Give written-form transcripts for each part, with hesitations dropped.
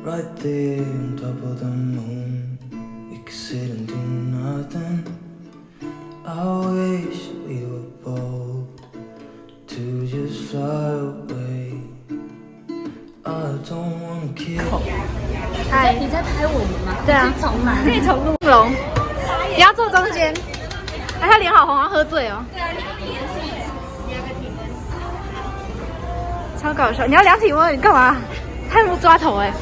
right there on top of the moon. We could sit and do nothing. I wish we were bold to just fly away. I don't wanna kill. 嗨，你在拍我们吗？对啊，可以从路龙，你要坐中间。哎，他脸好红，要喝醉哦。对啊，超搞笑！你要量体温，你干嘛？他有没有抓头哎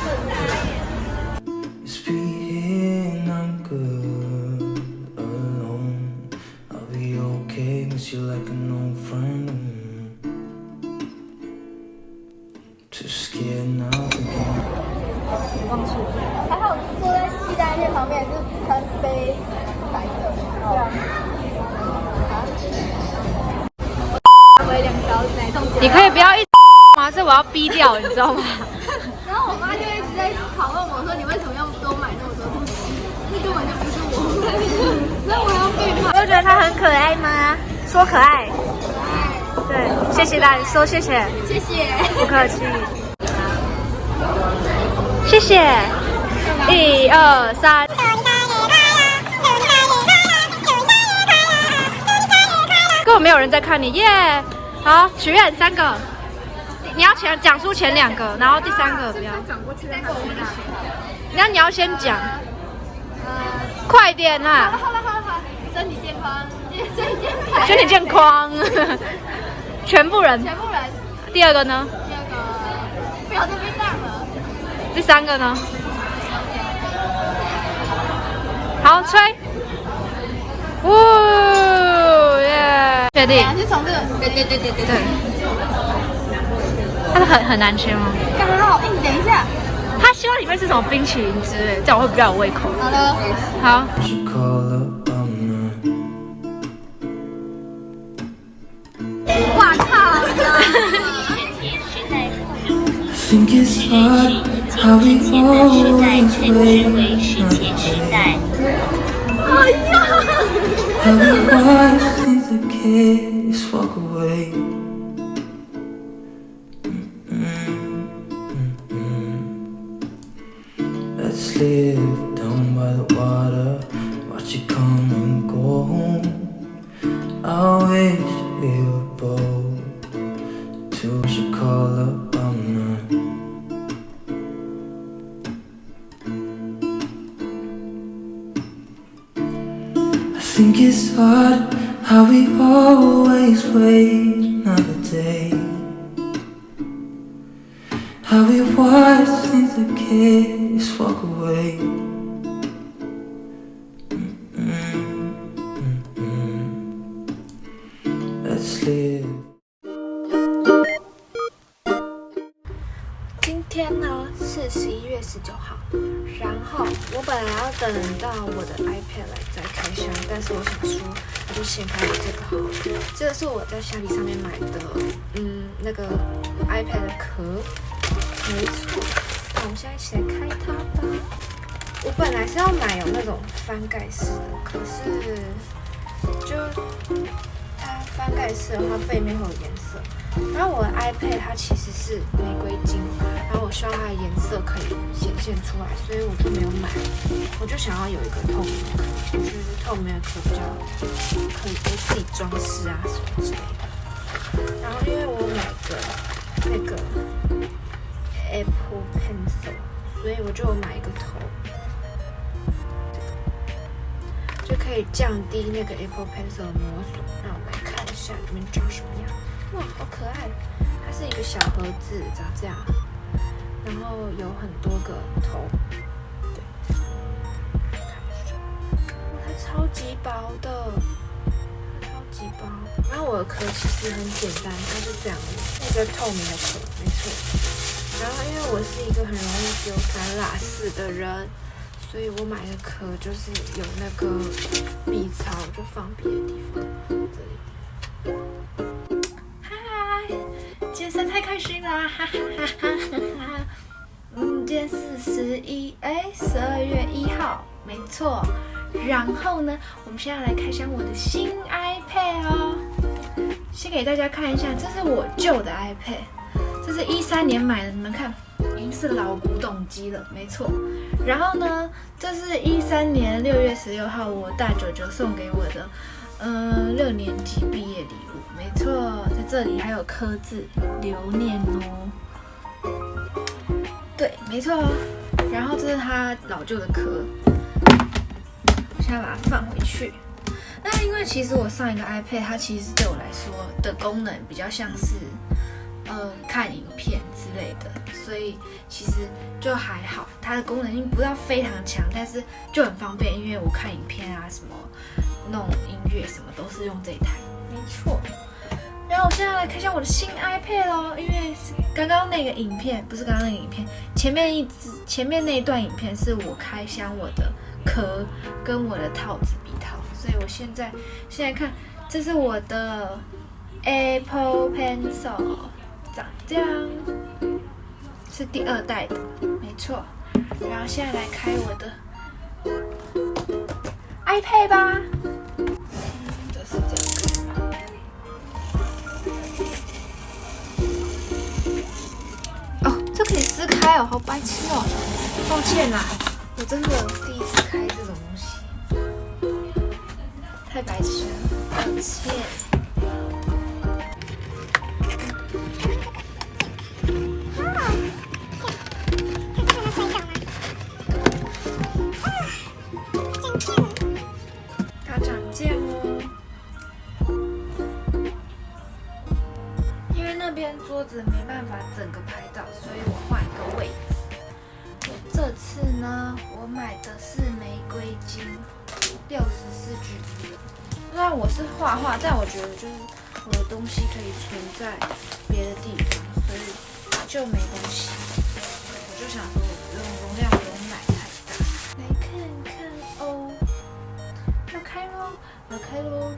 ？Just be here and I'm good alone. I'll be okay, miss you like an old friend. Too scared now again. 忘记了。还好坐在意大利面旁边是穿非白色的。对啊。你可以不要一吗？这我要逼掉，你知道吗？然后我妈就一直在拷问我说：“你为什么要多买那么多东西？这根本就不是我买的。”所以我要被骂。都觉得他很可爱吗？说可爱。对，谢谢大家，说谢谢。谢谢。不客气。谢谢。1、2、3。根本没有人在看你耶！好，许愿3个。你要讲出前2个，然后第3个不要。你要先讲。快点啊！好了，身体健康，身体健康。全部人。第2个呢？第2个不要再被当了。第3个呢？好，吹。呜耶！确定？是从这个。对。它是很难吃吗？刚好，你等一下。他希望里面是什么冰淇淋之类，这样我会比较有胃口。好的。好。哇靠！Think it's hard how we always wait. 哎呀！ How we watch since the kids walk away. Let's live down by the water, watch it come and go home. I wish we were bold till she call up on her. I think it's hard how we always wait another day. How we watch since the kids walk away. Let's live. 今天呢是11月19号，然后我本来要等到我的 iPad 来再开箱，但是我想说，我就先开我这个好了。这个是我在虾皮上面买的，那个 iPad 的壳。没错，那我们现在一起来开它吧。我本来是要买有那种翻盖式的，可是就它翻盖式的话背面会有颜色，然后我的 iPad 它其实是玫瑰金，然后我希望它的颜色可以显现出来，所以我就没有买。我就想要有一个透明的壳，我觉得透明的壳比较可以给自己装饰啊什么之类的。然后因为我买的那个Apple Pencil， 所以我就买一个头，就可以降低那个 Apple Pencil 的磨损。让我们来看一下里面长什么样。哇，好可爱！它是一个小盒子，长这样，然后有很多个头。对，看一下，哇，它超级薄的，它超级薄。然后我的壳其实很简单，它是这样的，一个透明的壳，没错。然后因为我是一个很容易丢三落四的人，所以我买的壳就是有那个笔槽，就放别的地方。这里。嗨，今天实在太开心啦！哈哈哈哈哈！今天12月1号，没错。然后呢，我们现在来开箱我的新 iPad 哦。先给大家看一下，这是我旧的 iPad。这是13年买的，你们看，已经是老古董机了，没错。然后呢，这是13年6月16号我大舅舅送给我的，6年级毕业礼物，没错，在这里还有刻字留念哦。对，没错哦。然后这是他老旧的壳，我现在把它放回去。那因为其实我上一个 iPad 它其实对我来说的功能比较像是看影片之类的，所以其实就还好，它的功能性不到非常强，但是就很方便，因为我看影片啊什么弄音乐什么都是用这一台，没错。然后我现在来看一下我的新 iPad 咯，因为刚刚那个影片不是刚刚那个影片，前面那一段影片是我开箱我的壳跟我的套子笔套，所以我现在看，这是我的 Apple Pencil， 长这样，是第2代的，没错。然后现在来开我的 iPad 吧，就是这样。这可以撕开哦，好白痴哦！抱歉啦，我真的第一次开这种东西，太白痴了，抱歉。它长这样哦。因为那边桌子没办法整个排到，所以我换一个位置。我这次呢，我买的是玫瑰金64GB。虽然我是画画，但我觉得就是我的东西可以存在别的地方，所以就没关系。我就想说，我容量不用买太大。来看看哦，要开咯，要开咯。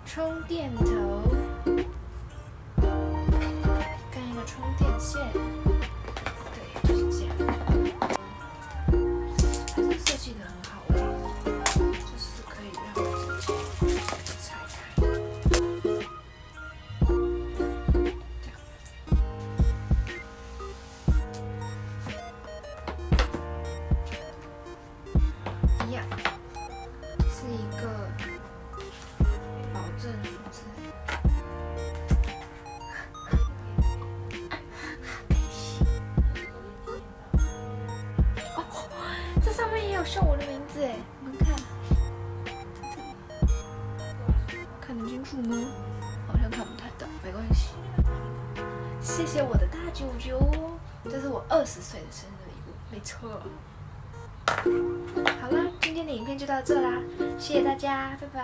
充电头，跟一个充电线，对，就是这样。它这设计的很好就是可以让我直接拆开，这样，一样，是一个。正数字，哦，这上面也有绣我的名字哎，你们看，看得清楚吗？好像看不太到，没关系。谢谢我的大舅舅，这是我20岁的生日礼物，没错。好啦，今天的影片就到这啦，谢谢大家，拜拜。